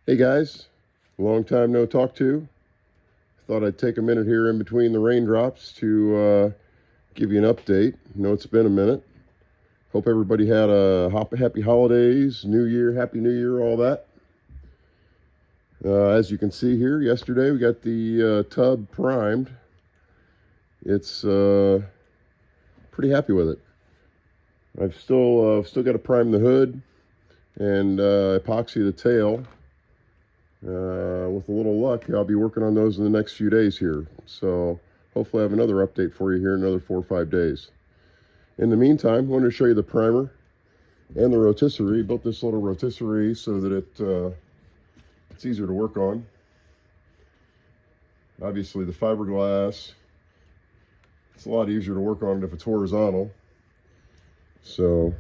Hey guys, long time no talk to. Thought I'd take a minute here in between the raindrops to give you an update. I know it's been a minute. Hope everybody had a happy holidays, New Year, Happy New Year, all that. As you can see here, yesterday we got the tub primed. It's pretty happy with it. I've still got to prime the hood and epoxy the tail. With a little luck, I'll be working on those in the next few days here. So hopefully I have another update for you here in another 4 or 5 days. In the meantime, I wanted to show you the primer and the rotisserie. Built this little rotisserie so that it's easier to work on. Obviously the fiberglass, it's a lot easier to work on it if it's horizontal. So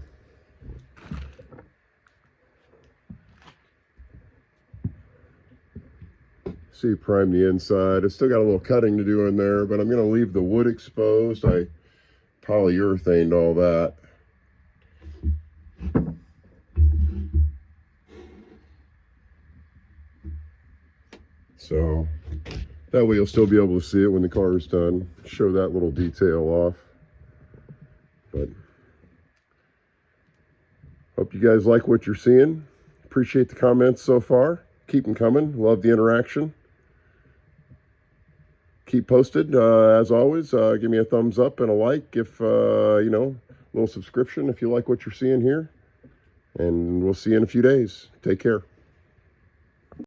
see, prime the inside. It's still got a little cutting to do in there, but I'm going to leave the wood exposed. I polyurethaned all that. So that way you'll still be able to see it when the car is done. Show that little detail off. But hope you guys like what you're seeing. Appreciate the comments so far. Keep them coming. Love the interaction. Keep posted. As always, give me a thumbs up and a like if, a little subscription if you like what you're seeing here. And we'll see you in a few days. Take care.